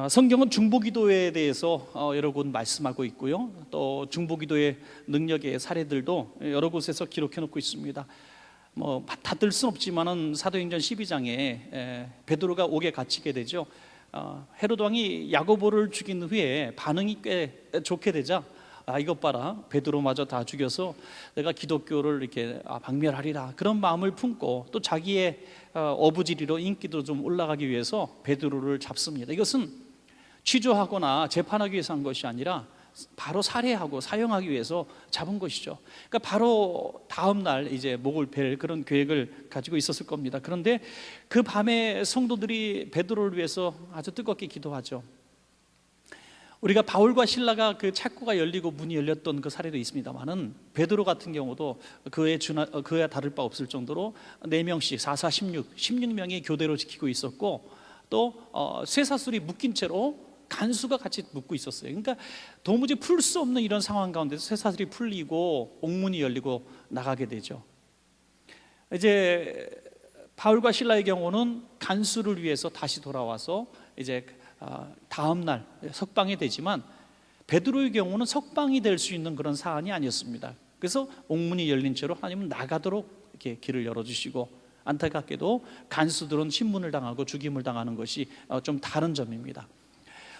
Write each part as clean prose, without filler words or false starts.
성경은 중보기도에 대해서 여러 곳 말씀하고 있고요. 또 중보기도의 능력의 사례들도 여러 곳에서 기록해 놓고 있습니다. 다 들 수는 없지만은 사도행전 12장에 베드로가 옥에 갇히게 되죠. 헤로드 왕이 야고보를 죽인 후에 반응이 꽤 좋게 되자, 이것 봐라, 베드로마저 다 죽여서 내가 기독교를 이렇게 박멸하리라, 그런 마음을 품고 또 자기의 어부지리로 인기도 좀 올라가기 위해서 베드로를 잡습니다. 이것은 취조하거나 재판하기 위해서 한 것이 아니라 바로 살해하고 사형하기 위해서 잡은 것이죠. 그러니까 바로 다음 날 이제 목을 벨 그런 계획을 가지고 있었을 겁니다. 그런데 그 밤에 성도들이 베드로를 위해서 아주 뜨겁게 기도하죠. 우리가 바울과 실라가 그 창고가 열리고 문이 열렸던 그 사례도 있습니다만은, 베드로 같은 경우도 그에 다를 바 없을 정도로 4명씩 4, 4, 16명이 교대로 지키고 있었고, 또 쇠사슬이 묶인 채로 간수가 같이 묶고 있었어요. 그러니까 도무지 풀 수 없는 이런 상황 가운데서 쇠사슬이 풀리고 옥문이 열리고 나가게 되죠. 이제 바울과 실라의 경우는 간수를 위해서 다시 돌아와서 이제 다음 날 석방이 되지만, 베드로의 경우는 석방이 될 수 있는 그런 사안이 아니었습니다. 그래서 옥문이 열린 채로 하나님은 나가도록 이렇게 길을 열어주시고, 안타깝게도 간수들은 신문을 당하고 죽임을 당하는 것이 좀 다른 점입니다.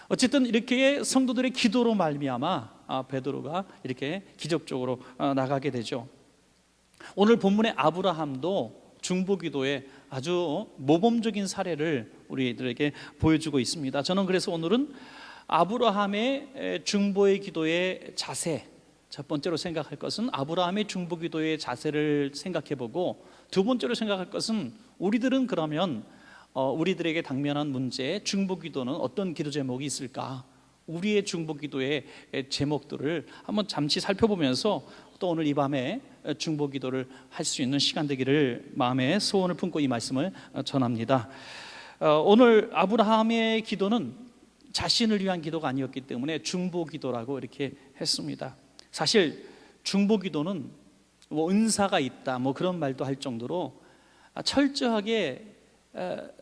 어쨌든 이렇게 성도들의 기도로 말미암아 베드로가 이렇게 기적적으로 나가게 되죠. 오늘 본문의 아브라함도 중보기도의 아주 모범적인 사례를 우리들에게 보여주고 있습니다. 저는 그래서 오늘은 아브라함의 중보의 기도의 자세, 첫 번째로 생각할 것은 아브라함의 중보기도의 자세를 생각해보고, 두 번째로 생각할 것은 우리들은 그러면 우리들에게 당면한 문제, 중보기도는 어떤 기도 제목이 있을까? 우리의 중보기도의 제목들을 한번 잠시 살펴보면서 또 오늘 이 밤에 중보기도를 할 수 있는 시간 되기를 마음에 소원을 품고 이 말씀을 전합니다. 오늘 아브라함의 기도는 자신을 위한 기도가 아니었기 때문에 중보기도라고 이렇게 했습니다. 사실 중보기도는 은사가 있다 그런 말도 할 정도로 철저하게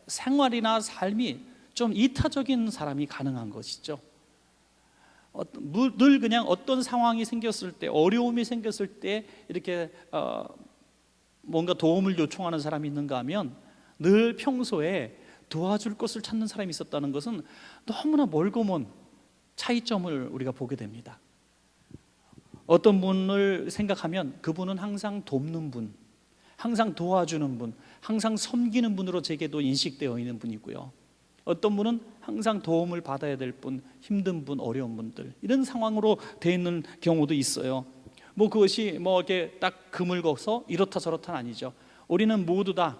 생활이나 삶이 좀 이타적인 사람이 가능한 것이죠. 늘 그냥 어떤 상황이 생겼을 때, 어려움이 생겼을 때 이렇게 뭔가 도움을 요청하는 사람이 있는가 하면, 늘 평소에 도와줄 것을 찾는 사람이 있었다는 것은 너무나 멀고 먼 차이점을 우리가 보게 됩니다. 어떤 분을 생각하면 그분은 항상 돕는 분, 항상 도와주는 분, 항상 섬기는 분으로 제게도 인식되어 있는 분이고요. 어떤 분은 항상 도움을 받아야 될 분, 힘든 분, 어려운 분들, 이런 상황으로 되어 있는 경우도 있어요. 그것이 이렇게 딱 그물거서 이렇다 저렇다는 아니죠. 우리는 모두 다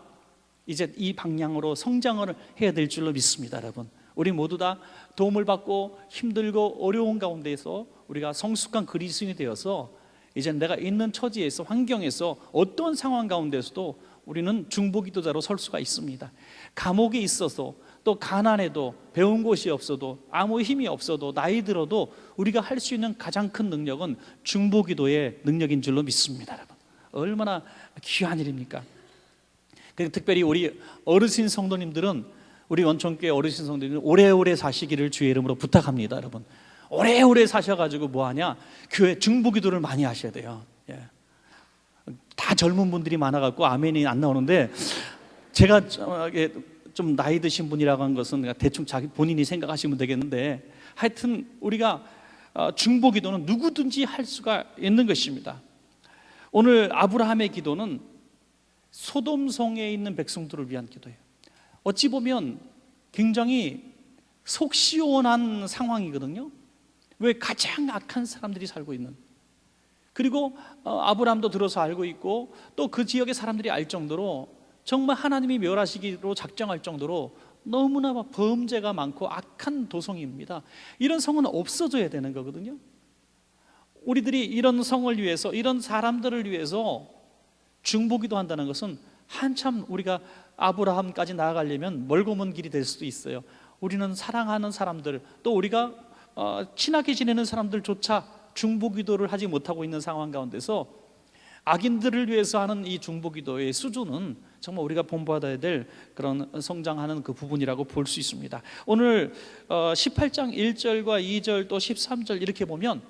이제 이 방향으로 성장을 해야 될 줄로 믿습니다. 여러분, 우리 모두 다 도움을 받고 힘들고 어려운 가운데에서 우리가 성숙한 그리스도인이 되어서 이제 내가 있는 처지에서, 환경에서, 어떤 상황 가운데서도 우리는 중보기도자로 설 수가 있습니다. 감옥에 있어서, 또 가난해도, 배운 곳이 없어도, 아무 힘이 없어도, 나이 들어도 우리가 할 수 있는 가장 큰 능력은 중보기도의 능력인 줄로 믿습니다. 여러분, 얼마나 귀한 일입니까? 특별히 우리 어르신 성도님들은, 우리 원천교회 어르신 성도님들은 오래오래 사시기를 주의 이름으로 부탁합니다. 여러분, 오래오래 사셔가지고 뭐하냐? 교회 중보기도를 많이 하셔야 돼요. 다 젊은 분들이 많아갖고 아멘이 안 나오는데, 제가 좀 나이 드신 분이라고 한 것은 대충 자기 본인이 생각하시면 되겠는데, 하여튼 우리가 중보기도는 누구든지 할 수가 있는 것입니다. 오늘 아브라함의 기도는 소돔성에 있는 백성들을 위한 기도예요. 어찌 보면 굉장히 속 시원한 상황이거든요. 왜? 가장 악한 사람들이 살고 있는, 그리고 아브라함도 들어서 알고 있고, 또 그 지역의 사람들이 알 정도로 정말 하나님이 멸하시기로 작정할 정도로 너무나 범죄가 많고 악한 도성입니다. 이런 성은 없어져야 되는 거거든요. 우리들이 이런 성을 위해서, 이런 사람들을 위해서 중보기도 한다는 것은 한참 우리가 아브라함까지 나아가려면 멀고 먼 길이 될 수도 있어요. 우리는 사랑하는 사람들, 또 우리가 친하게 지내는 사람들조차 중보기도를 하지 못하고 있는 상황 가운데서 악인들을 위해서 하는 이 중보기도의 수준은 정말 우리가 본받아야 될 그런 성장하는 그 부분이라고 볼 수 있습니다. 오늘 18장 1절과 2절 또 13절 이렇게 보면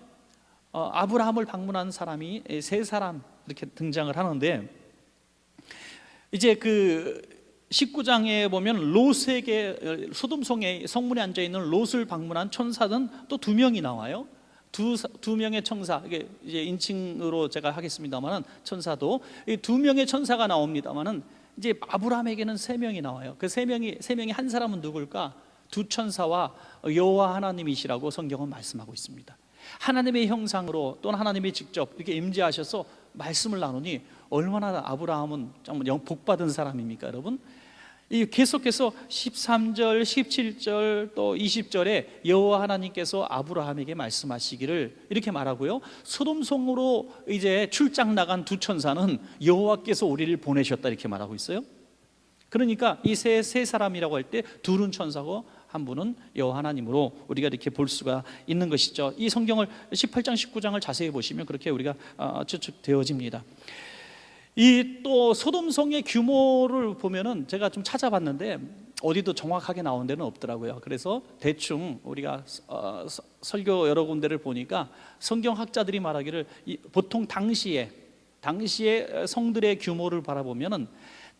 아브라함을 방문한 사람이 세 사람 이렇게 등장을 하는데, 이제 그 19장에 보면 롯에게, 소돔성의 성문에 앉아 있는 롯을 방문한 천사는 또 두 명이 나와요. 두 명의 천사, 이게 이제 인칭으로 제가 하겠습니다만은 천사도 이 두 명의 천사가 나옵니다만은 이제 아브라함에게는 세 명이 나와요. 그 세 명이 한 사람은 누굴까? 두 천사와 여호와 하나님이시라고 성경은 말씀하고 있습니다. 하나님의 형상으로 또는 하나님이 직접 이렇게 임재하셔서 말씀을 나누니 얼마나 아브라함은 정말 복받은 사람입니까, 여러분? 이 계속해서 13절, 17절 또 20절에 여호와 하나님께서 아브라함에게 말씀하시기를 이렇게 말하고요. 소돔성으로 이제 출장 나간 두 천사는 여호와께서 우리를 보내셨다 이렇게 말하고 있어요. 그러니까 이 세 사람이라고 할 때 둘은 천사고 한 분은 여호와 하나님으로 우리가 이렇게 볼 수가 있는 것이죠. 이 성경을 18장, 19장을 자세히 보시면 그렇게 우리가 추측되어집니다. 이 또 소돔성의 규모를 보면은 제가 좀 찾아봤는데 어디도 정확하게 나온 데는 없더라고요. 그래서 대충 우리가 설교 여러 군데를 보니까 성경학자들이 말하기를 보통 당시에 성들의 규모를 바라보면은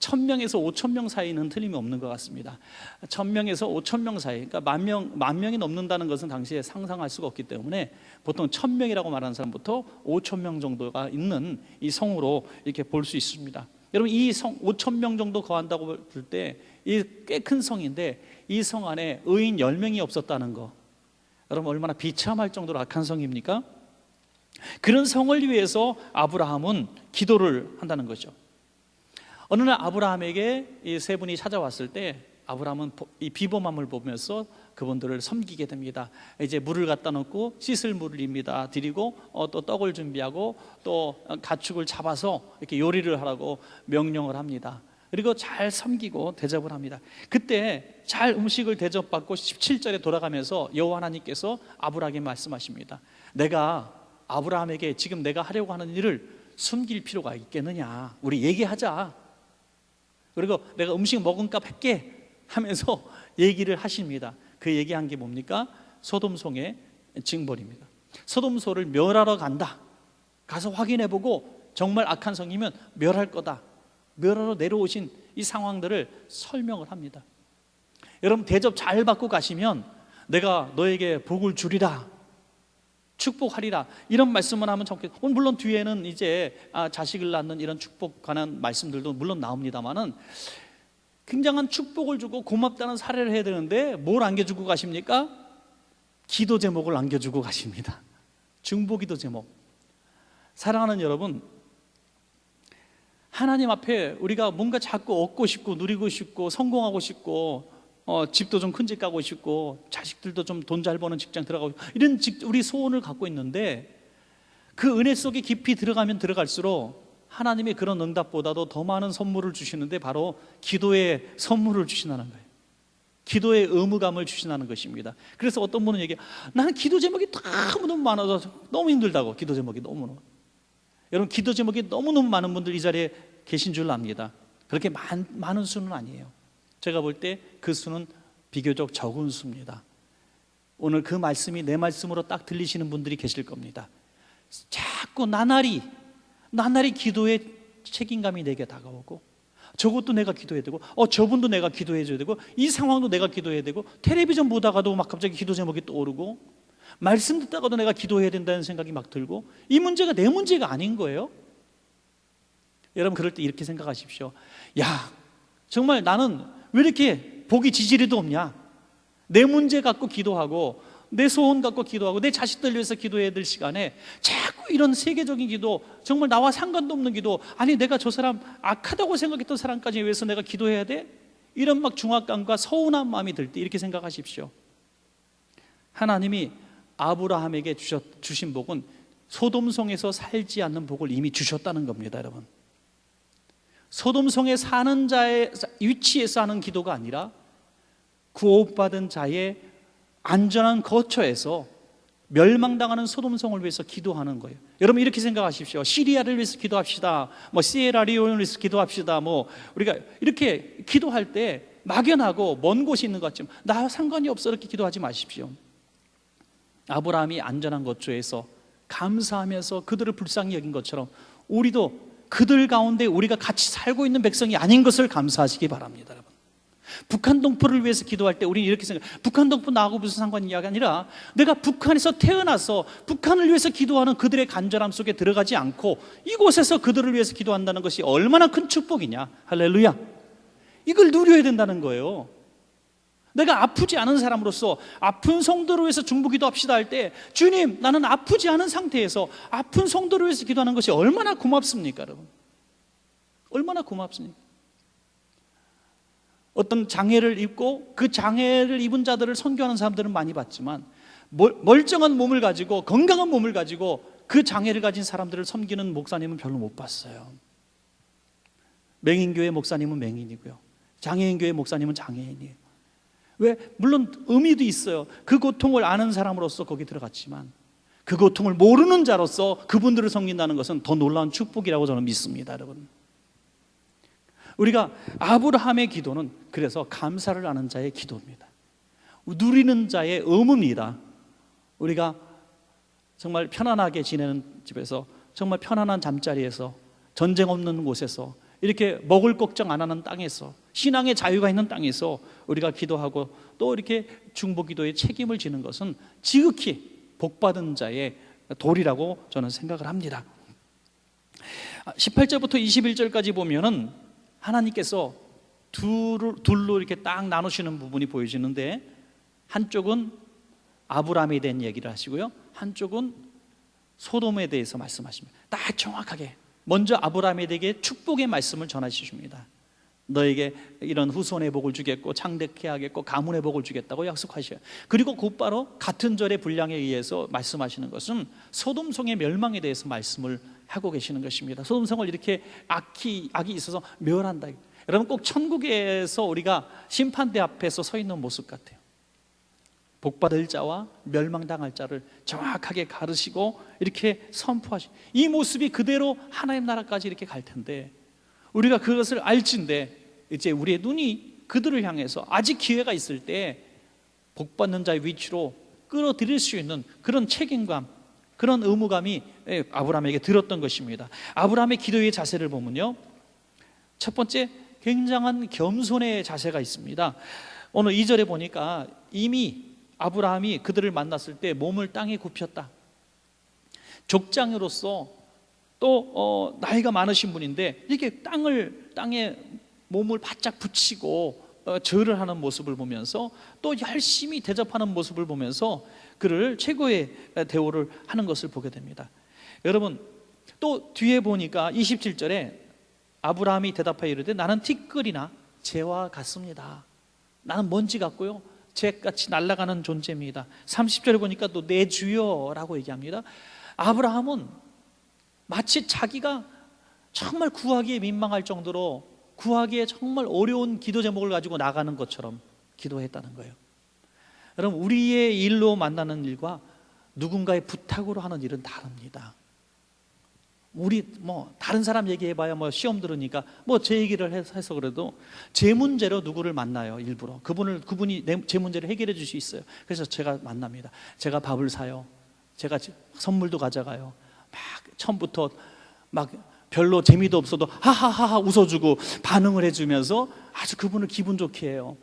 1000명에서 5000명 사이는 틀림이 없는 것 같습니다. 1000명에서 5000명 사이, 그러니까 만 명이 넘는다는 것은 당시에 상상할 수가 없기 때문에 보통 1000명이라고 말하는 사람부터 5000명 정도가 있는 이 성으로 이렇게 볼 수 있습니다. 여러분, 이 성 5000명 정도 거한다고 볼 때 이 꽤 큰 성인데 이 성 안에 의인 10명이 없었다는 거, 여러분 얼마나 비참할 정도로 악한 성입니까? 그런 성을 위해서 아브라함은 기도를 한다는 거죠. 어느 날 아브라함에게 이 세 분이 찾아왔을 때 아브라함은 이 비범함을 보면서 그분들을 섬기게 됩니다. 이제 물을 갖다 놓고 씻을 물을 입니다 드리고 또 떡을 준비하고 또 가축을 잡아서 이렇게 요리를 하라고 명령을 합니다. 그리고 잘 섬기고 대접을 합니다. 그때 잘 음식을 대접받고 17절에 돌아가면서 여호와 하나님께서 아브라함에게 말씀하십니다. 내가 아브라함에게 지금 내가 하려고 하는 일을 숨길 필요가 있겠느냐, 우리 얘기하자. 그리고 내가 음식 먹은 값 할게 하면서 얘기를 하십니다. 그 얘기한 게 뭡니까? 소돔성의 징벌입니다. 소돔소를 멸하러 간다, 가서 확인해보고 정말 악한 성이면 멸할 거다, 멸하러 내려오신 이 상황들을 설명을 합니다. 여러분, 대접 잘 받고 가시면 내가 너에게 복을 주리라, 축복하리라, 이런 말씀을 하면 좋겠고, 물론 뒤에는 이제 자식을 낳는 이런 축복 관한 말씀들도 물론 나옵니다만은 굉장한 축복을 주고 고맙다는 사례를 해야 되는데 뭘 안겨주고 가십니까? 기도 제목을 안겨주고 가십니다. 중보기도 제목. 사랑하는 여러분, 하나님 앞에 우리가 뭔가 자꾸 얻고 싶고 누리고 싶고 성공하고 싶고 집도 좀 큰 집 가고 싶고 자식들도 좀 돈 잘 버는 직장 들어가고 이런 우리 소원을 갖고 있는데 그 은혜 속에 깊이 들어가면 들어갈수록 하나님이 그런 응답보다도 더 많은 선물을 주시는데 바로 기도의 선물을 주신다는 거예요. 기도의 의무감을 주신다는 것입니다. 그래서 어떤 분은 얘기해요. 나는 기도 제목이 너무너무 많아서 너무 힘들다고. 기도 제목이 너무너무. 여러분, 기도 제목이 너무너무 많은 분들 이 자리에 계신 줄 압니다. 그렇게 많은 수는 아니에요. 제가 볼 때 그 수는 비교적 적은 수입니다. 오늘 그 말씀이 내 말씀으로 딱 들리시는 분들이 계실 겁니다. 자꾸 나날이 기도의 책임감이 내게 다가오고 저것도 내가 기도해야 되고 저분도 내가 기도해줘야 되고 이 상황도 내가 기도해야 되고 텔레비전 보다가도 막 갑자기 기도 제목이 떠오르고 말씀 듣다가도 내가 기도해야 된다는 생각이 막 들고 이 문제가 내 문제가 아닌 거예요. 여러분, 그럴 때 이렇게 생각하십시오. 야, 정말 나는 왜 이렇게 복이 지지리도 없냐? 내 문제 갖고 기도하고 내 소원 갖고 기도하고 내 자식들 위해서 기도해야 될 시간에 자꾸 이런 세계적인 기도, 정말 나와 상관도 없는 기도, 아니 내가 저 사람 악하다고 생각했던 사람까지 위해서 내가 기도해야 돼? 이런 막 중압감과 서운한 마음이 들 때 이렇게 생각하십시오. 하나님이 아브라함에게 주신 복은 소돔성에서 살지 않는 복을 이미 주셨다는 겁니다. 여러분, 소돔성에 사는 자의 위치에서 하는 기도가 아니라 구원받은 자의 안전한 거처에서 멸망당하는 소돔성을 위해서 기도하는 거예요. 여러분 이렇게 생각하십시오. 시리아를 위해서 기도합시다. 뭐 시에라리온을 위해서 기도합시다. 뭐 우리가 이렇게 기도할 때 막연하고 먼 곳이 있는 것 같지만 나와 상관이 없어 이렇게 기도하지 마십시오. 아브라함이 안전한 거처에서 감사하면서 그들을 불쌍히 여긴 것처럼 우리도 그들 가운데 우리가 같이 살고 있는 백성이 아닌 것을 감사하시기 바랍니다. 여러분, 북한 동포를 위해서 기도할 때 우리는 이렇게 생각해요. 북한 동포 나하고 무슨 상관이냐가 아니라 내가 북한에서 태어나서 북한을 위해서 기도하는 그들의 간절함 속에 들어가지 않고 이곳에서 그들을 위해서 기도한다는 것이 얼마나 큰 축복이냐. 할렐루야. 이걸 누려야 된다는 거예요. 내가 아프지 않은 사람으로서 아픈 성도를 위해서 중보기도 합시다 할 때 주님, 나는 아프지 않은 상태에서 아픈 성도를 위해서 기도하는 것이 얼마나 고맙습니까, 여러분? 얼마나 고맙습니까? 어떤 장애를 입고 그 장애를 입은 자들을 선교하는 사람들은 많이 봤지만 멀쩡한 몸을 가지고 건강한 몸을 가지고 그 장애를 가진 사람들을 섬기는 목사님은 별로 못 봤어요. 맹인교회 목사님은 맹인이고요, 장애인교회 목사님은 장애인이에요. 왜? 물론 의미도 있어요. 그 고통을 아는 사람으로서 거기 들어갔지만 그 고통을 모르는 자로서 그분들을 섬긴다는 것은 더 놀라운 축복이라고 저는 믿습니다. 여러분, 우리가 아브라함의 기도는 그래서 감사를 하는 자의 기도입니다. 누리는 자의 의무입니다. 우리가 정말 편안하게 지내는 집에서, 정말 편안한 잠자리에서, 전쟁 없는 곳에서, 이렇게 먹을 걱정 안 하는 땅에서, 신앙의 자유가 있는 땅에서 우리가 기도하고 또 이렇게 중보기도의 책임을 지는 것은 지극히 복받은 자의 도리라고 저는 생각을 합니다. 18절부터 21절까지 보면은 하나님께서 둘로 이렇게 딱 나누시는 부분이 보여지는데, 한쪽은 아브라함에 대한 얘기를 하시고요, 한쪽은 소돔에 대해서 말씀하십니다. 딱 정확하게 먼저 아브라함에게 축복의 말씀을 전하시줍니다. 너에게 이런 후손의 복을 주겠고 창대케 하겠고 가문의 복을 주겠다고 약속하셔요. 그리고 곧바로 같은 절의 분량에 의해서 말씀하시는 것은 소돔성의 멸망에 대해서 말씀을 하고 계시는 것입니다. 소돔성을 이렇게 악이 있어서 멸한다. 여러분, 꼭 천국에서 우리가 심판대 앞에서 서 있는 모습 같아요. 복받을 자와 멸망당할 자를 정확하게 가르시고 이렇게 선포하시, 이 모습이 그대로 하나님 나라까지 이렇게 갈 텐데, 우리가 그것을 알진데 이제 우리의 눈이 그들을 향해서 아직 기회가 있을 때 복받는 자의 위치로 끌어들일 수 있는 그런 책임감, 그런 의무감이 아브라함에게 들었던 것입니다. 아브라함의 기도의 자세를 보면요, 첫 번째, 굉장한 겸손의 자세가 있습니다. 오늘 2절에 보니까 이미 아브라함이 그들을 만났을 때 몸을 땅에 굽혔다. 족장으로서 또 나이가 많으신 분인데 이렇게 땅에 몸을 바짝 붙이고 절을 하는 모습을 보면서 또 열심히 대접하는 모습을 보면서 그를 최고의 대우를 하는 것을 보게 됩니다. 여러분, 또 뒤에 보니까 27절에 아브라함이 대답하여 이르되 나는 티끌이나 재와 같습니다. 나는 먼지 같고요, 재같이 날아가는 존재입니다. 30절에 보니까 또 내 주여라고 얘기합니다. 아브라함은 마치 자기가 정말 구하기에 민망할 정도로, 구하기에 정말 어려운 기도 제목을 가지고 나가는 것처럼 기도했다는 거예요. 여러분, 우리의 일로 만나는 일과 누군가의 부탁으로 하는 일은 다릅니다. 우리 다른 사람 얘기해봐야 시험 들으니까 제 얘기를 해서 그래도 제 문제로 누구를 만나요. 일부러 그분이 제 문제를 해결해 줄 수 있어요. 그래서 제가 만납니다. 제가 밥을 사요. 제가 선물도 가져가요. 막 처음부터 막 별로 재미도 없어도 하하하하 웃어주고 반응을 해주면서 아주 그분을 기분 좋게 해요.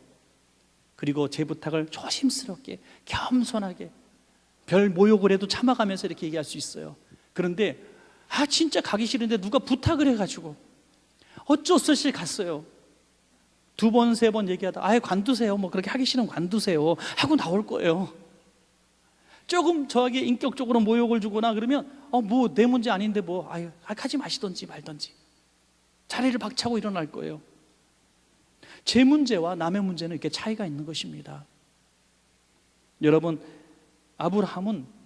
그리고 제 부탁을 조심스럽게 겸손하게 별 모욕을 해도 참아가면서 이렇게 얘기할 수 있어요. 그런데 진짜 가기 싫은데 누가 부탁을 해가지고 어쩔 수 없이 갔어요. 2번, 3번 얘기하다 아예 관두세요. 그렇게 하기 싫으면 관두세요 하고 나올 거예요. 조금 저에게 인격적으로 모욕을 주거나 그러면 내 문제 아닌데 하지 마시던지 말던지 자리를 박차고 일어날 거예요. 제 문제와 남의 문제는 이렇게 차이가 있는 것입니다. 여러분, 아브라함은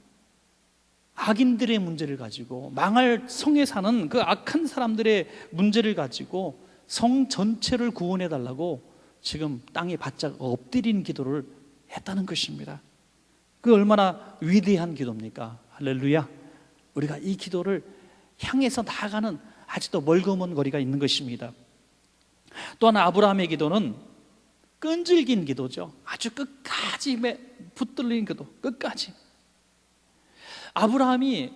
악인들의 문제를 가지고, 망할 성에 사는 그 악한 사람들의 문제를 가지고 성 전체를 구원해 달라고 지금 땅에 바짝 엎드린 기도를 했다는 것입니다. 그 얼마나 위대한 기도입니까? 할렐루야. 우리가 이 기도를 향해서 나아가는 아직도 멀거먼 거리가 있는 것입니다. 또 하나 아브라함의 기도는 끈질긴 기도죠. 아주 끝까지 붙들린 기도, 끝까지. 아브라함이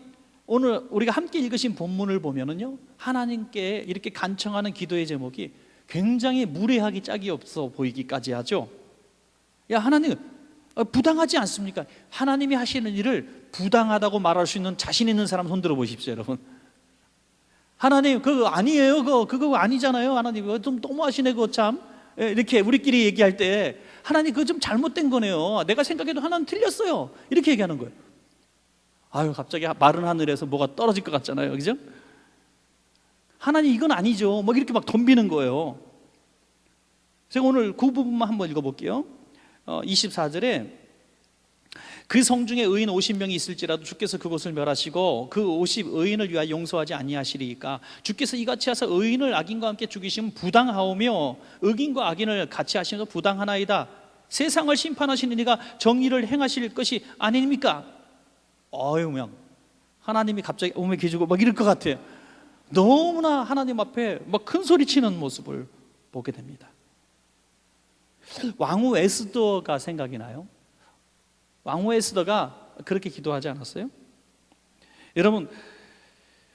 오늘 우리가 함께 읽으신 본문을 보면은요, 하나님께 이렇게 간청하는 기도의 제목이 굉장히 무례하기 짝이 없어 보이기까지 하죠. 야, 하나님, 부당하지 않습니까? 하나님이 하시는 일을 부당하다고 말할 수 있는 자신 있는 사람 손 들어 보십시오, 여러분. 하나님, 그거 아니에요. 그거 아니잖아요. 하나님, 그거 좀 너무하시네, 그거 참. 이렇게 우리끼리 얘기할 때, 하나님, 그거 좀 잘못된 거네요. 내가 생각해도 하나님 틀렸어요. 이렇게 얘기하는 거예요. 아유, 갑자기 마른 하늘에서 뭐가 떨어질 것 같잖아요. 그죠? 하나님, 이건 아니죠. 뭐 이렇게 막 덤비는 거예요. 제가 오늘 그 부분만 한번 읽어볼게요. 24절에 그 성 중에 의인 50명이 있을지라도 주께서 그곳을 멸하시고 그 50 의인을 위하여 용서하지 아니하시리이까 주께서 이같이 하사 의인을 악인과 함께 죽이시면 부당하오며 악인과 악인을 같이 하시면 부당하나이다. 세상을 심판하시는 이가 정의를 행하실 것이 아닙니까? 그냥 하나님이 갑자기 오메 기주고 막 이럴 것 같아요. 너무나 하나님 앞에 막 큰 소리 치는 모습을 보게 됩니다. 왕후 에스더가 생각이 나요. 왕후 에스더가 그렇게 기도하지 않았어요? 여러분,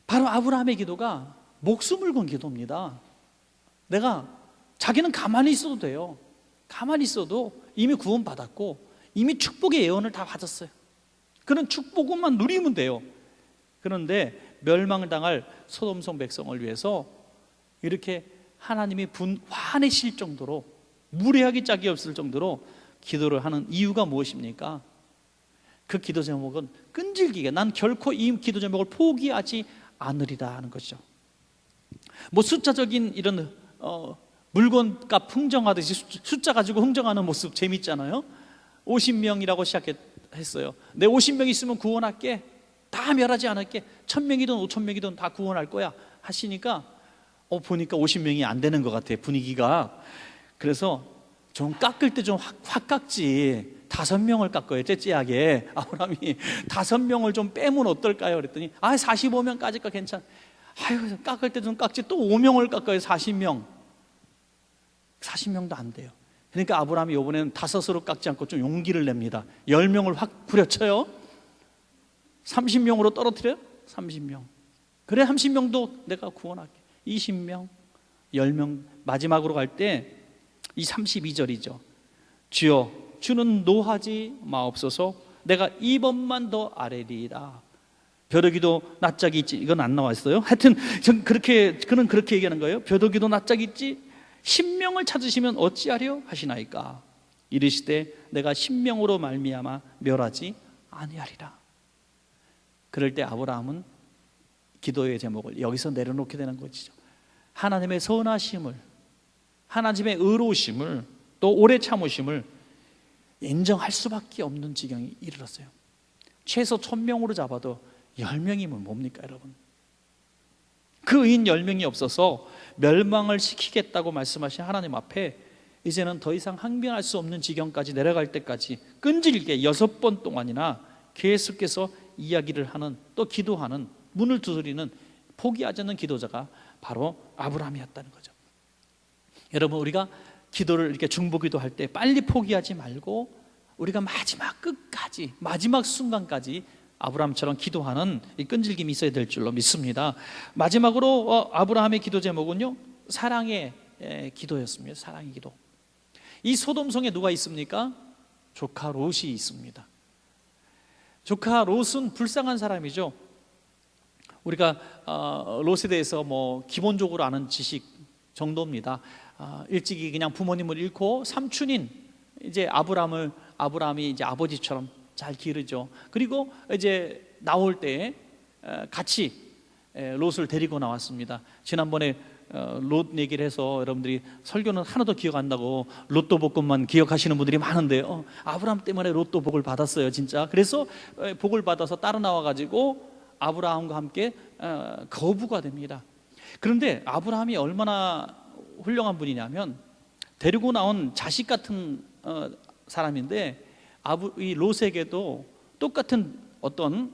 바로 아브라함의 기도가 목숨을 건 기도입니다. 자기는 가만히 있어도 돼요. 가만히 있어도 이미 구원받았고 이미 축복의 예언을 다 받았어요. 그런 축복만 누리면 돼요. 그런데 멸망을 당할 소돔성 백성을 위해서 이렇게 하나님이 화내실 정도로, 무례하기 짝이 없을 정도로 기도를 하는 이유가 무엇입니까? 그 기도 제목은 끈질기게 난 결코 이 기도 제목을 포기하지 않으리다 하는 것이죠. 뭐 숫자적인 이런 물건값 흥정하듯이 숫자 가지고 흥정하는 모습 재밌잖아요. 50명이라고 시작했어요. 내 50명 있으면 구원할게. 다 멸하지 않을게. 1000명이든 5000명이든 다 구원할 거야 하시니까 보니까 50명이 안 되는 것 같아, 분위기가. 그래서 좀 깎을 때 좀 확 깎지. 5명을 깎아요, 째째하게. 아브라함이 5명을 좀 빼면 어떨까요? 그랬더니 45명까지가 괜찮아. 아유, 깎을 때 좀 깎지. 또 5명을 깎아요, 40명도 안 돼요. 그러니까 아브라함이 이번에는 5으로 깎지 않고 좀 용기를 냅니다. 10명을 확 후려쳐요. 30명으로 떨어뜨려요. 30명. 그래, 30명도 내가 구원할게. 20명, 10명. 마지막으로 갈 때 이 32절이죠. 주여, 주는 노하지 마옵소서. 내가 2번만 더 아뢰리이다. 벼르기도 낯짝이 있지. 이건 안 나와 있어요. 하여튼 그는 그렇게 얘기하는 거예요. 벼르기도 낯짝이 있지. 10명을 찾으시면 어찌하려 하시나이까. 이르시되 내가 10명으로 말미암아 멸하지 아니하리라. 그럴 때 아브라함은 기도의 제목을 여기서 내려놓게 되는 것이죠. 하나님의 선하심을, 하나님의 의로우심을, 또 오래 참으심을 인정할 수밖에 없는 지경에 이르렀어요. 최소 1000명으로 잡아도 10명이면 뭡니까, 여러분? 그 의인 10명이 없어서 멸망을 시키겠다고 말씀하신 하나님 앞에 이제는 더 이상 항변할 수 없는 지경까지 내려갈 때까지 끈질기게 6번 동안이나 계속해서 이야기를 하는, 또 기도하는, 문을 두드리는, 포기하지 않는 기도자가 바로 아브라함이었다는 거죠. 여러분, 우리가 기도를 이렇게 중보기도 할 때 빨리 포기하지 말고 우리가 마지막 끝까지, 마지막 순간까지 아브라함처럼 기도하는 이 끈질김이 있어야 될 줄로 믿습니다. 마지막으로 아브라함의 기도 제목은요, 사랑의 기도였습니다. 사랑의 기도. 이 소돔성에 누가 있습니까? 조카 롯이 있습니다. 조카 롯은 불쌍한 사람이죠. 우리가 롯에 대해서 뭐 기본적으로 아는 지식 정도입니다. 일찍이 그냥 부모님을 잃고 삼촌인 이제 아브라함이 이제 아버지처럼 잘 기르죠. 그리고 이제 나올 때 같이 롯을 데리고 나왔습니다. 지난번에 롯 얘기를 해서 여러분들이 설교는 하나도 기억 안 나고 로또 복권만 기억하시는 분들이 많은데요. 아브라함 때문에 로또 복을 받았어요, 진짜. 그래서 복을 받아서 따라 나와가지고 아브라함과 함께 거부가 됩니다. 그런데 아브라함이 얼마나 훌륭한 분이냐면 데리고 나온 자식 같은 사람인데 이 롯에게도 똑같은 어떤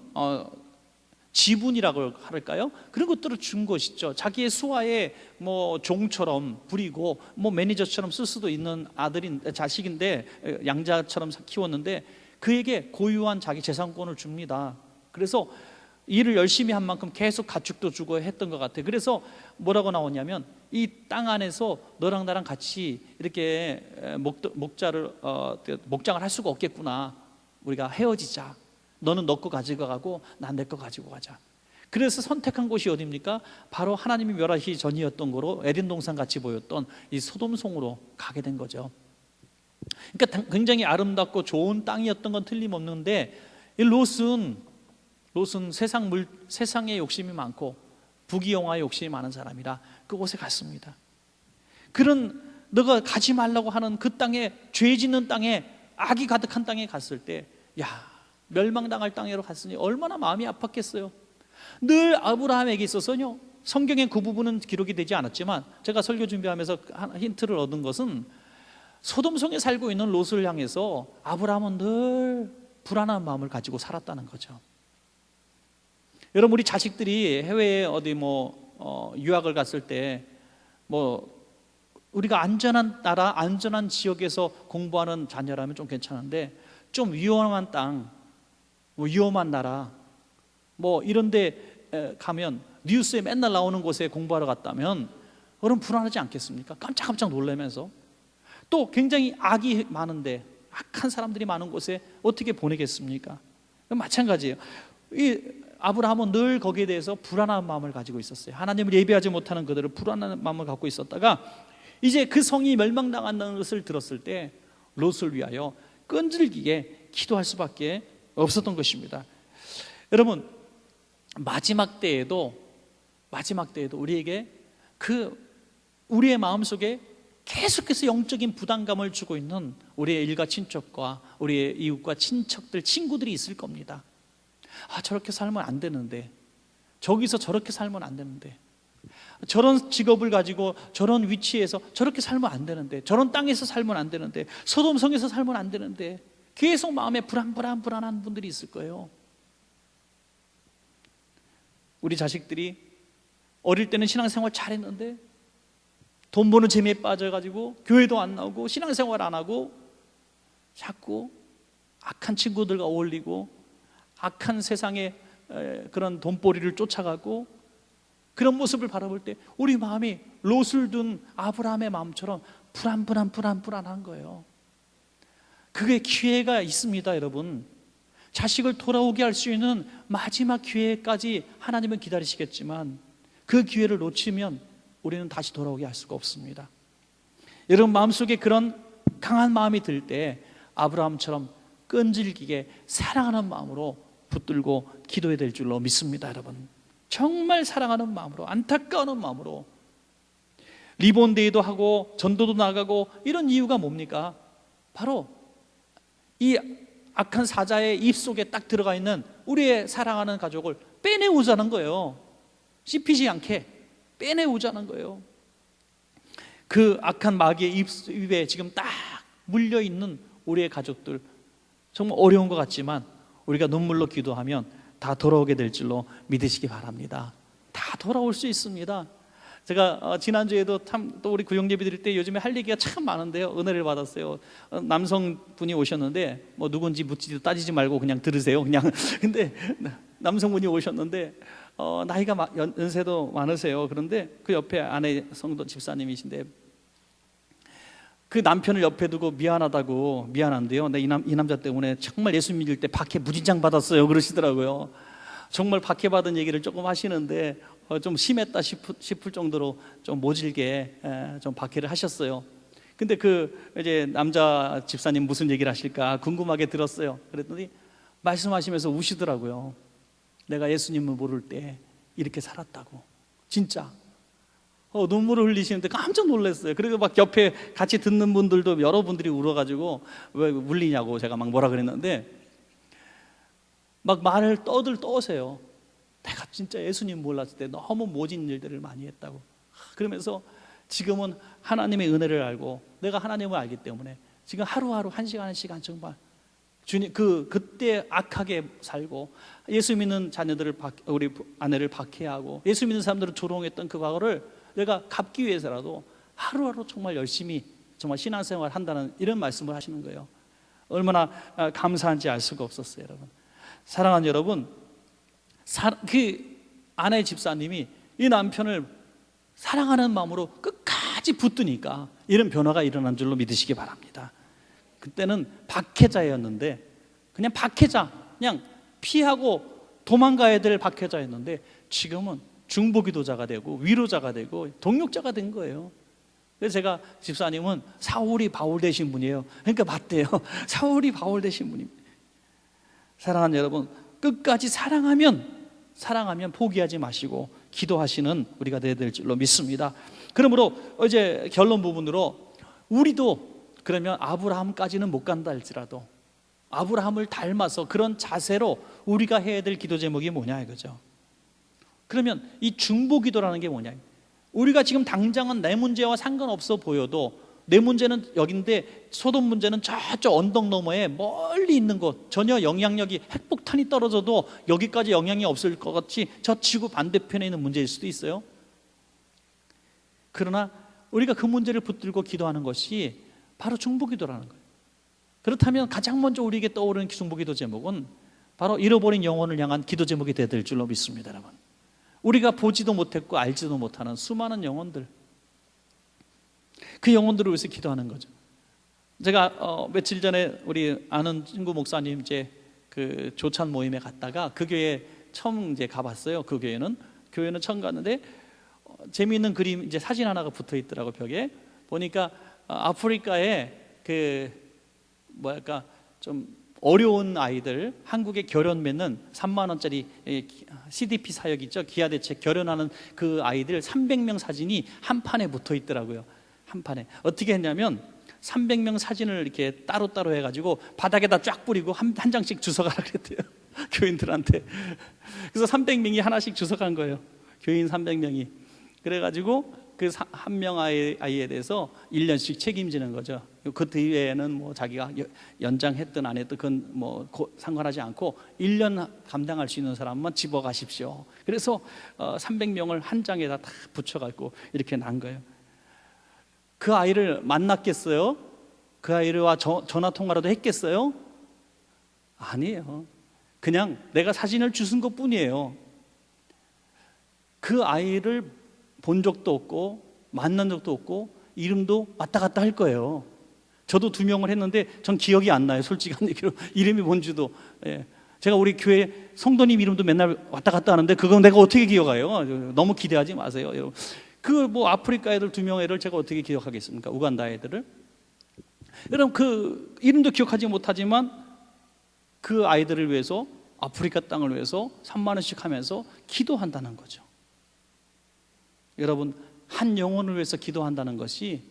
지분이라고 할까요? 그런 것들을 준 것이죠. 자기의 수하에 뭐 종처럼 부리고 뭐 매니저처럼 쓸 수도 있는 자식인데, 양자처럼 키웠는데 그에게 고유한 자기 재산권을 줍니다. 그래서 일을 열심히 한 만큼 계속 가축도 주고 했던 것 같아요. 그래서 뭐라고 나오냐면, 이 땅 안에서 너랑 나랑 같이 이렇게 목장을 할 수가 없겠구나. 우리가 헤어지자. 너는 너 거 가지고 가고 난 내 거 가지고 가자. 그래서 선택한 곳이 어디입니까? 바로 하나님이 멸하시기 전이었던 거로 에덴 동산 같이 보였던 이 소돔성으로 가게 된 거죠. 그러니까 굉장히 아름답고 좋은 땅이었던 건 틀림없는데, 이 롯은 세상에 욕심이 많고 부귀영화에 욕심이 많은 사람이라 그곳에 갔습니다. 그런 너가 가지 말라고 하는 그 땅에, 죄 짓는 땅에, 악이 가득한 땅에 갔을 때, 멸망당할 땅으로 갔으니 얼마나 마음이 아팠겠어요. 늘 아브라함에게 있어서요, 성경에 그 부분은 기록이 되지 않았지만 제가 설교 준비하면서 힌트를 얻은 것은, 소돔성에 살고 있는 롯을 향해서 아브라함은 늘 불안한 마음을 가지고 살았다는 거죠. 여러분, 우리 자식들이 해외에 어디 유학을 갔을 때 우리가 안전한 나라, 안전한 지역에서 공부하는 자녀라면 좀 괜찮은데, 좀 위험한 땅, 위험한 나라, 이런 데 가면 뉴스에 맨날 나오는 곳에 공부하러 갔다면 여러분 불안하지 않겠습니까? 깜짝깜짝 놀라면서. 또 굉장히 악이 많은데, 악한 사람들이 많은 곳에 어떻게 보내겠습니까? 마찬가지예요. 이 아브라함은 늘 거기에 대해서 불안한 마음을 가지고 있었어요. 하나님을 예배하지 못하는 그들을 불안한 마음을 갖고 있었다가, 이제 그 성이 멸망당한다는 것을 들었을 때 롯을 위하여 끈질기게 기도할 수밖에 없었던 것입니다. 여러분, 마지막 때에도 우리에게 우리의 마음속에 계속해서 영적인 부담감을 주고 있는 우리의 일가 친척과 우리의 이웃과 친척들, 친구들이 있을 겁니다. 저렇게 살면 안 되는데, 저기서 저렇게 살면 안 되는데, 저런 직업을 가지고 저런 위치에서 저렇게 살면 안 되는데, 저런 땅에서 살면 안 되는데, 소돔성에서 살면 안 되는데, 계속 마음에 불안한 분들이 있을 거예요. 우리 자식들이 어릴 때는 신앙생활 잘했는데 돈 버는 재미에 빠져가지고 교회도 안 나오고 신앙생활 안 하고 자꾸 악한 친구들과 어울리고 악한 세상의 그런 돈벌이를 쫓아가고, 그런 모습을 바라볼 때 우리 마음이 롯을 둔 아브라함의 마음처럼 불안한 거예요. 그게 기회가 있습니다, 여러분. 자식을 돌아오게 할 수 있는 마지막 기회까지 하나님은 기다리시겠지만, 그 기회를 놓치면 우리는 다시 돌아오게 할 수가 없습니다. 여러분, 마음속에 그런 강한 마음이 들 때 아브라함처럼 끈질기게 사랑하는 마음으로 붙들고 기도해야 될 줄로 믿습니다. 여러분, 정말 사랑하는 마음으로, 안타까운 마음으로 리본데이도 하고 전도도 나가고 이런 이유가 뭡니까? 바로 이 악한 사자의 입속에 딱 들어가 있는 우리의 사랑하는 가족을 빼내오자는 거예요. 씹히지 않게 빼내오자는 거예요. 그 악한 마귀의 입에 지금 딱 물려있는 우리의 가족들, 정말 어려운 것 같지만 우리가 눈물로 기도하면 다 돌아오게 될 줄로 믿으시기 바랍니다. 다 돌아올 수 있습니다. 제가 지난주에도 또 우리 구역예배 드릴 때 요즘에 할 얘기가 참 많은데요, 은혜를 받았어요. 남성분이 오셨는데, 누군지 묻지도 따지지 말고 그냥 들으세요, 그냥. 근데 남성분이 오셨는데 나이가 연세도 많으세요. 그런데 그 옆에 아내 성도 집사님이신데, 그 남편을 옆에 두고 미안한데요, 이 남자 때문에 정말 예수 믿을 때 박해 무진장 받았어요, 그러시더라고요. 정말 박해 받은 얘기를 조금 하시는데 좀 심했다 싶을 정도로 좀 모질게 좀 박해를 하셨어요. 근데 이제 남자 집사님 무슨 얘기를 하실까 궁금하게 들었어요. 그랬더니 말씀하시면서 우시더라고요. 내가 예수님을 모를 때 이렇게 살았다고. 진짜 눈물을 흘리시는데 깜짝 놀랐어요. 그리고 막 옆에 같이 듣는 분들도 여러분들이 울어가지고 왜 울리냐고 제가 막 뭐라 그랬는데, 막 말을 떠세요. 내가 진짜 예수님 몰랐을 때 너무 모진 일들을 많이 했다고. 그러면서 지금은 하나님의 은혜를 알고 내가 하나님을 알기 때문에 지금 하루하루 한 시간 정말 주님 그때 악하게 살고 예수 믿는 자녀들을 우리 아내를 박해하고 예수 믿는 사람들을 조롱했던 그 과거를 내가 갚기 위해서라도 하루하루 정말 열심히 정말 신앙생활을 한다는 이런 말씀을 하시는 거예요. 얼마나 감사한지 알 수가 없었어요, 여러분. 사랑하는 여러분, 그 아내 집사님이 이 남편을 사랑하는 마음으로 끝까지 붙드니까 이런 변화가 일어난 줄로 믿으시기 바랍니다. 그때는 박해자였는데 그냥 박해자, 그냥 피하고 도망가야 될 박해자였는데 지금은 중보기도자가 되고 위로자가 되고 동력자가 된 거예요. 그래서 제가 집사님은 사울이 바울 되신 분이에요. 그러니까 맞대요. 사울이 바울 되신 분입니다. 사랑하는 여러분, 끝까지 사랑하면 포기하지 마시고 기도하시는 우리가 되어야 될 줄로 믿습니다. 그러므로 이제 결론 부분으로 우리도 그러면 아브라함까지는 못 간다 할지라도 아브라함을 닮아서 그런 자세로 우리가 해야 될 기도 제목이 뭐냐 이거죠. 그러면 이 중보기도라는 게 뭐냐, 우리가 지금 당장은 내 문제와 상관없어 보여도 내 문제는 여긴데 소돔 문제는 저쪽 언덕 너머에 멀리 있는 곳, 전혀 영향력이 핵폭탄이 떨어져도 여기까지 영향이 없을 것 같이 저 지구 반대편에 있는 문제일 수도 있어요. 그러나 우리가 그 문제를 붙들고 기도하는 것이 바로 중보기도라는 거예요. 그렇다면 가장 먼저 우리에게 떠오르는 중보기도 제목은 바로 잃어버린 영혼을 향한 기도 제목이 되어야 될 줄로 믿습니다, 여러분. 우리가 보지도 못했고 알지도 못하는 수많은 영혼들, 그 영혼들을 위해서 기도하는 거죠. 제가 며칠 전에 우리 아는 친구 목사님 이제 그 조찬 모임에 갔다가 그 교회 처음 이제 가봤어요. 그 교회는 처음 갔는데 재미있는 그림 이제 사진 하나가 붙어 있더라고, 벽에. 보니까 아프리카에 그 뭐랄까 좀 어려운 아이들, 한국에 결혼 맺는 3만 원짜리 CDP 사역 있죠, 기아대책 결혼하는 그 아이들 300명 사진이 한 판에 붙어 있더라고요. 한 판에 어떻게 했냐면 300명 사진을 이렇게 따로따로 해가지고 바닥에다 쫙 뿌리고 한 장씩 주워가라 그랬대요. 교인들한테. 그래서 300명이 하나씩 주워간 거예요. 교인 300명이. 그래가지고 그 한 명 아이에 대해서 1년씩 책임지는 거죠. 그 뒤에는 뭐 자기가 연장했든 안 했든 그건 뭐 상관하지 않고 1년 감당할 수 있는 사람만 집어가십시오. 그래서 300명을 한 장에다 다 붙여갖고 이렇게 난 거예요. 그 아이를 만났겠어요? 그 아이와 전화통화라도 했겠어요? 아니에요. 그냥 내가 사진을 주신 것 뿐이에요. 그 아이를 본 적도 없고 만난 적도 없고 이름도 왔다 갔다 할 거예요. 저도 2명을 했는데 전 기억이 안 나요, 솔직한 얘기로. 이름이 뭔지도. 제가 우리 교회 성도님 이름도 맨날 왔다 갔다 하는데 그건 내가 어떻게 기억해요? 너무 기대하지 마세요, 여러분. 그 뭐 아프리카 애들 2명 애를 제가 어떻게 기억하겠습니까? 우간다 애들을. 여러분 그 이름도 기억하지 못하지만 그 아이들을 위해서, 아프리카 땅을 위해서 3만 원씩 하면서 기도한다는 거죠. 여러분, 한 영혼을 위해서 기도한다는 것이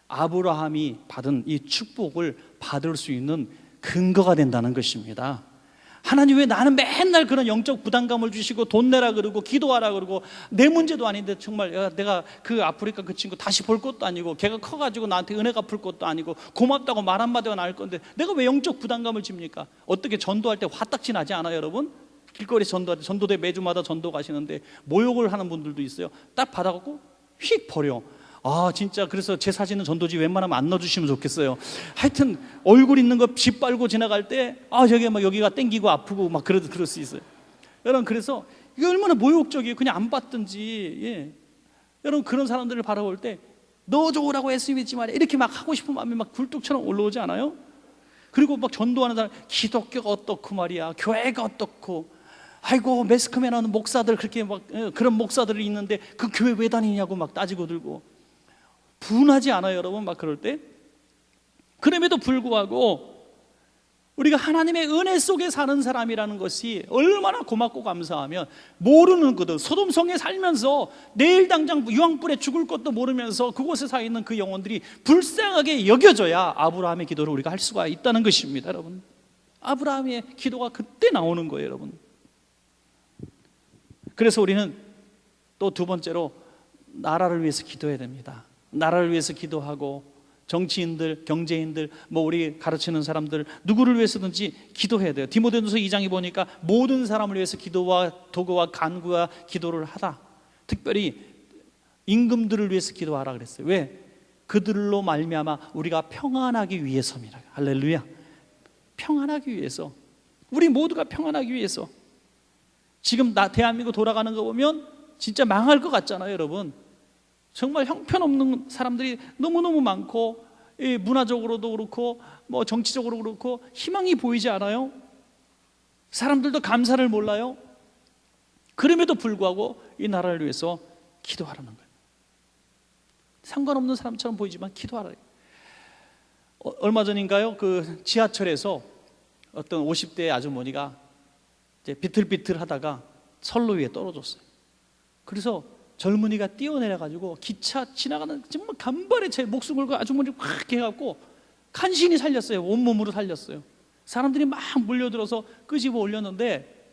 아브라함이 받은 이 축복을 받을 수 있는 근거가 된다는 것입니다. 하나님 왜 나는 맨날 그런 영적 부담감을 주시고 돈 내라 그러고 기도하라 그러고 내 문제도 아닌데 정말 내가 그 아프리카 그 친구 다시 볼 것도 아니고 걔가 커가지고 나한테 은혜 갚을 것도 아니고 고맙다고 말 한마디가 나을 건데 내가 왜 영적 부담감을 집니까? 어떻게 전도할 때 화딱지 나지 않아요, 여러분? 길거리 전도할 때, 전도대 매주마다 전도 가시는데 모욕을 하는 분들도 있어요. 딱 받아갖고 휙 버려. 아 진짜 그래서 제 사진은 전도지 웬만하면 안 넣어주시면 좋겠어요. 하여튼 얼굴 있는 거 짓밟고 지나갈 때 저게 막 여기가 땡기고 아프고 막 그럴 수 있어요. 여러분 그래서 이게 얼마나 모욕적이에요. 그냥 안 받든지. 여러분 그런 사람들을 바라볼 때 너 좋으라고 예수 믿지 말이야 이렇게 막 하고 싶은 마음이 막 굴뚝처럼 올라오지 않아요? 그리고 막 전도하는 사람, 기독교가 어떻고 말이야, 교회가 어떻고, 아이고 매스컴에 나오는 목사들 그렇게 막 그런 목사들이 있는데 그 교회 왜 다니냐고 막 따지고 들고. 분하지 않아요, 여러분? 막 그럴 때. 그럼에도 불구하고 우리가 하나님의 은혜 속에 사는 사람이라는 것이 얼마나 고맙고 감사하면, 모르는 것들, 소돔성에 살면서 내일 당장 유황불에 죽을 것도 모르면서 그곳에 사 있는 그 영혼들이 불쌍하게 여겨져야 아브라함의 기도를 우리가 할 수가 있다는 것입니다, 여러분. 아브라함의 기도가 그때 나오는 거예요, 여러분. 그래서 우리는 또 두 번째로 나라를 위해서 기도해야 됩니다. 나라를 위해서 기도하고 정치인들, 경제인들, 뭐 우리 가르치는 사람들 누구를 위해서든지 기도해야 돼요. 디모데전서 2장에 보니까 모든 사람을 위해서 기도와 도구와 간구와 기도를 하다. 특별히 임금들을 위해서 기도하라 그랬어요. 왜? 그들로 말미암아 우리가 평안하기 위해서입니다. 할렐루야. 평안하기 위해서, 우리 모두가 평안하기 위해서. 지금 대한민국 돌아가는 거 보면 진짜 망할 것 같잖아요, 여러분. 정말 형편없는 사람들이 너무너무 많고, 문화적으로도 그렇고 뭐 정치적으로 그렇고 희망이 보이지 않아요. 사람들도 감사를 몰라요. 그럼에도 불구하고 이 나라를 위해서 기도하라는 거예요. 상관없는 사람처럼 보이지만 기도하라. 얼마 전인가요? 그 지하철에서 어떤 50대 아주머니가 이제 비틀비틀 하다가 선로 위에 떨어졌어요. 그래서 젊은이가 뛰어내려가지고 기차 지나가는 정말 간발의 차에 목숨 걸고 아주머니를 확 해갖고 간신히 살렸어요. 온몸으로 살렸어요. 사람들이 막 몰려들어서 끄집어 올렸는데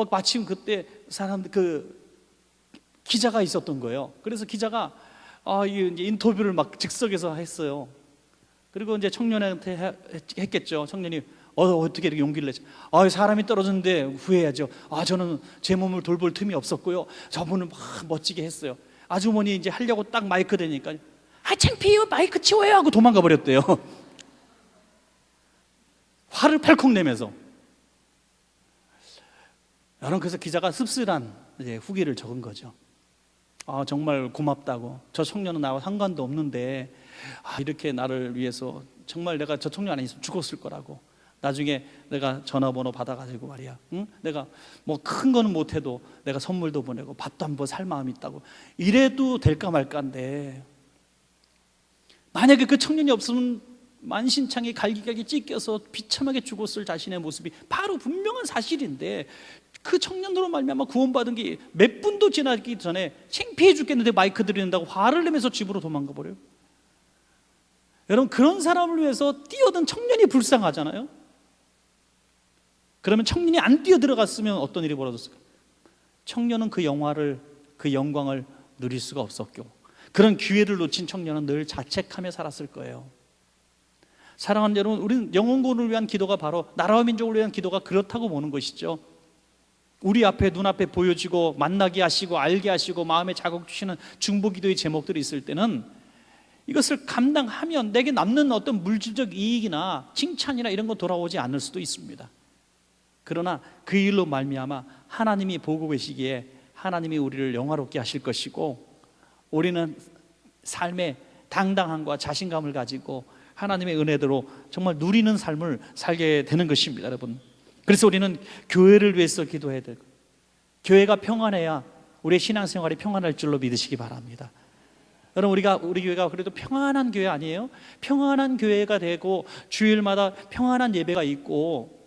마침 그때 그 기자가 있었던 거예요. 그래서 기자가 이제 인터뷰를 막 즉석에서 했어요. 그리고 이제 청년한테 했겠죠. 청년이 어떻게 이렇게 용기를 내죠? 사람이 떨어졌는데 후회해야죠. 저는 제 몸을 돌볼 틈이 없었고요. 저분은 막 멋지게 했어요. 아주머니 이제 하려고 딱 마이크 대니까 창피해요, 마이크 치워요 하고 도망가 버렸대요. 화를 팔컥 내면서. 여러분, 그래서 기자가 씁쓸한 이제 후기를 적은 거죠. 정말 고맙다고. 저 청년은 나와 상관도 없는데 이렇게 나를 위해서 정말 내가 저 청년 아니었으면 죽었을 거라고. 나중에 내가 전화번호 받아가지고 말이야, 내가 뭐 큰 거는 못해도 내가 선물도 보내고 밥도 한번 살 마음이 있다고. 이래도 될까 말까인데, 만약에 그 청년이 없으면 만신창이 갈기갈기 찢겨서 비참하게 죽었을 자신의 모습이 바로 분명한 사실인데, 그 청년으로 말미암아 구원받은 게 몇 분도 지나기 전에 창피해 죽겠는데 마이크 들이는다고 화를 내면서 집으로 도망가 버려요. 여러분, 그런 사람을 위해서 뛰어든 청년이 불쌍하잖아요. 그러면 청년이 안 뛰어들어갔으면 어떤 일이 벌어졌을까? 청년은 그 영광을 누릴 수가 없었고, 그런 기회를 놓친 청년은 늘 자책하며 살았을 거예요. 사랑하는 여러분, 우리는 영혼구원을 위한 기도가 바로 나라와 민족을 위한 기도가 그렇다고 보는 것이죠. 우리 앞에 눈앞에 보여지고 만나게 하시고 알게 하시고 마음에 자극 주시는 중보기도의 제목들이 있을 때는 이것을 감당하면 내게 남는 어떤 물질적 이익이나 칭찬이나 이런 거 돌아오지 않을 수도 있습니다. 그러나 그 일로 말미암아 하나님이 보고 계시기에 하나님이 우리를 영화롭게 하실 것이고, 우리는 삶에 당당함과 자신감을 가지고 하나님의 은혜대로 정말 누리는 삶을 살게 되는 것입니다, 여러분. 그래서 우리는 교회를 위해서 기도해야 되고, 교회가 평안해야 우리의 신앙생활이 평안할 줄로 믿으시기 바랍니다. 여러분, 우리 교회가 그래도 평안한 교회 아니에요? 평안한 교회가 되고 주일마다 평안한 예배가 있고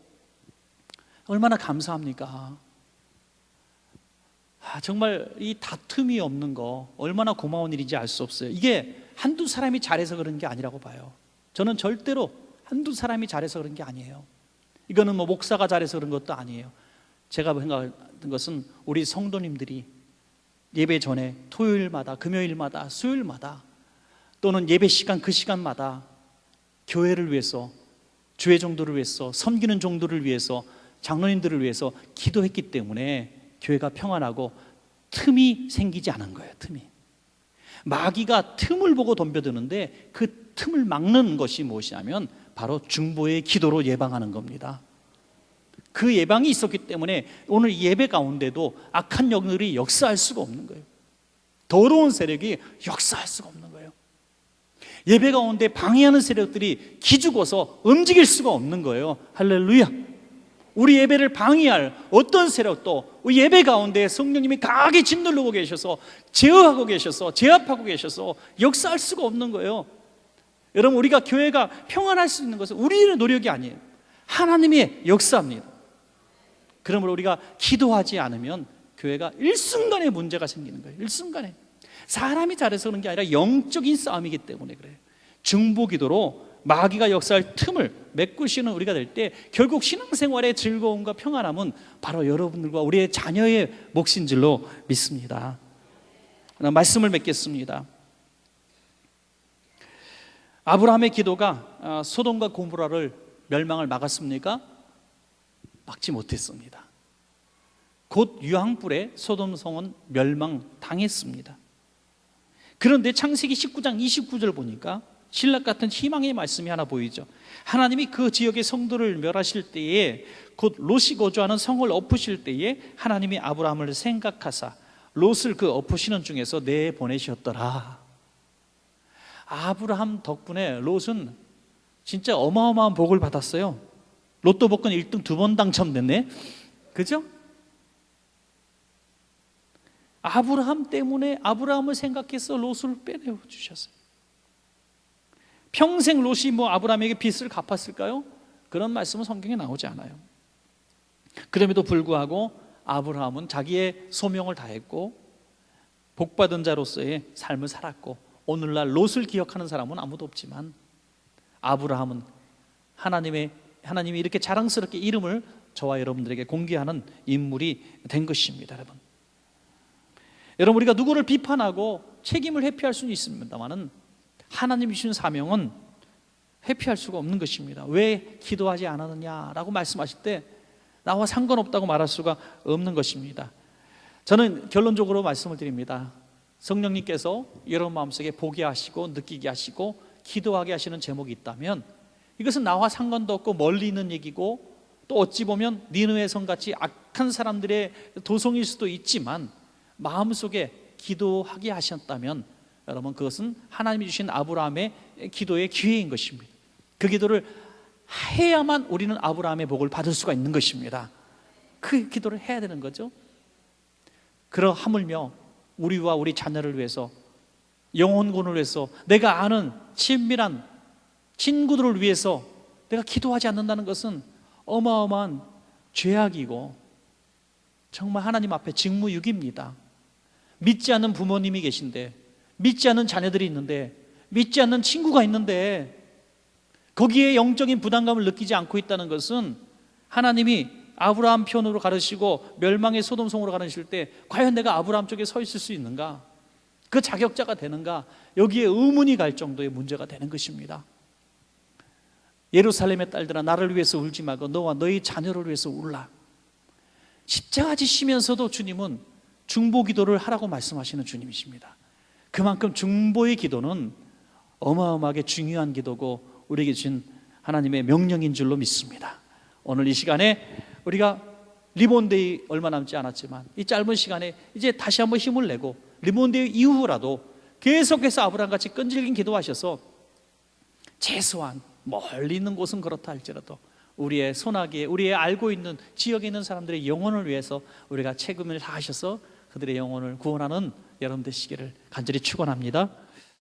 얼마나 감사합니까? 정말 이 다툼이 없는 거 얼마나 고마운 일인지 알 수 없어요. 이게 한두 사람이 잘해서 그런 게 아니라고 봐요. 저는 절대로 한두 사람이 잘해서 그런 게 아니에요. 이거는 뭐 목사가 잘해서 그런 것도 아니에요. 제가 생각하는 것은 우리 성도님들이 예배 전에 토요일마다, 금요일마다, 수요일마다 또는 예배 시간 그 시간마다 교회를 위해서, 주의 종도를 위해서, 섬기는 종도를 위해서, 장로님들을 위해서 기도했기 때문에 교회가 평안하고 틈이 생기지 않은 거예요. 틈이. 마귀가 틈을 보고 덤벼드는데 그 틈을 막는 것이 무엇이냐면 바로 중보의 기도로 예방하는 겁니다. 그 예방이 있었기 때문에 오늘 예배 가운데도 악한 영들이 역사할 수가 없는 거예요. 더러운 세력이 역사할 수가 없는 거예요. 예배 가운데 방해하는 세력들이 기죽어서 움직일 수가 없는 거예요. 할렐루야. 우리 예배를 방해할 어떤 세력도 예배 가운데 성령님이 강하게 짓누르고 계셔서 제어하고 계셔서 제압하고 계셔서 역사할 수가 없는 거예요. 여러분, 우리가 교회가 평안할 수 있는 것은 우리의 노력이 아니에요. 하나님의 역사입니다. 그러므로 우리가 기도하지 않으면 교회가 일순간에 문제가 생기는 거예요. 일순간에. 사람이 잘해서 그런 게 아니라 영적인 싸움이기 때문에 그래요. 중보기도로 마귀가 역사할 틈을 메꾸시는 우리가 될 때 결국 신앙생활의 즐거움과 평안함은 바로 여러분들과 우리의 자녀의 몫인 줄로 믿습니다. 말씀을 맺겠습니다. 아브라함의 기도가 소돔과 고모라를 멸망을 막았습니까? 막지 못했습니다. 곧 유황불에 소돔 성은 멸망당했습니다. 그런데 창세기 19장 29절 보니까 신락 같은 희망의 말씀이 하나 보이죠. 하나님이 그 지역의 성도를 멸하실 때에, 곧 롯이 거주하는 성을 엎으실 때에 하나님이 아브라함을 생각하사 롯을 그 엎으시는 중에서 내보내셨더라. 아브라함 덕분에 롯은 진짜 어마어마한 복을 받았어요. 로또 복권 1등 2번 당첨됐네. 그죠? 아브라함 때문에 아브라함을 생각해서 롯을 빼내어 주셨어요. 평생 롯이 아브라함에게 빚을 갚았을까요? 그런 말씀은 성경에 나오지 않아요. 그럼에도 불구하고 아브라함은 자기의 소명을 다했고 복받은 자로서의 삶을 살았고, 오늘날 롯을 기억하는 사람은 아무도 없지만 아브라함은 하나님이 이렇게 자랑스럽게 이름을 저와 여러분들에게 공개하는 인물이 된 것입니다. 여러분, 우리가 누구를 비판하고 책임을 회피할 수는 있습니다만은 하나님이 주신 사명은 회피할 수가 없는 것입니다. 왜 기도하지 않았느냐라고 말씀하실 때 나와 상관없다고 말할 수가 없는 것입니다. 저는 결론적으로 말씀을 드립니다. 성령님께서 여러분 마음속에 보게 하시고 느끼게 하시고 기도하게 하시는 제목이 있다면 이것은 나와 상관도 없고 멀리 있는 얘기고, 또 어찌 보면 니느웨 성같이 악한 사람들의 도성일 수도 있지만 마음속에 기도하게 하셨다면 여러분, 그것은 하나님이 주신 아브라함의 기도의 기회인 것입니다. 그 기도를 해야만 우리는 아브라함의 복을 받을 수가 있는 것입니다. 그 기도를 해야 되는 거죠. 하물며 우리와 우리 자녀를 위해서, 영혼군을 위해서, 내가 아는 친밀한 친구들을 위해서 내가 기도하지 않는다는 것은 어마어마한 죄악이고 정말 하나님 앞에 직무유기입니다. 믿지 않는 부모님이 계신데, 믿지 않는 자녀들이 있는데, 믿지 않는 친구가 있는데 거기에 영적인 부담감을 느끼지 않고 있다는 것은 하나님이 아브라함 편으로 가르치고 멸망의 소돔성으로 가르칠 때 과연 내가 아브라함 쪽에 서 있을 수 있는가, 그 자격자가 되는가, 여기에 의문이 갈 정도의 문제가 되는 것입니다. 예루살렘의 딸들아, 나를 위해서 울지 말고 너와 너희 자녀를 위해서 울라. 십자가 지시면서도 주님은 중보 기도를 하라고 말씀하시는 주님이십니다. 그만큼 중보의 기도는 어마어마하게 중요한 기도고 우리에게 주신 하나님의 명령인 줄로 믿습니다. 오늘 이 시간에 우리가 리본데이 얼마 남지 않았지만 이 짧은 시간에 이제 다시 한번 힘을 내고 리본데이 이후라도 계속해서 아브라함같이 끈질긴 기도하셔서 최소한 멀리 있는 곳은 그렇다 할지라도 우리의 소나기에, 우리의 알고 있는 지역에 있는 사람들의 영혼을 위해서 우리가 책임을 다하셔서 그들의 영혼을 구원하는 여러분 되시기를 간절히 축원합니다.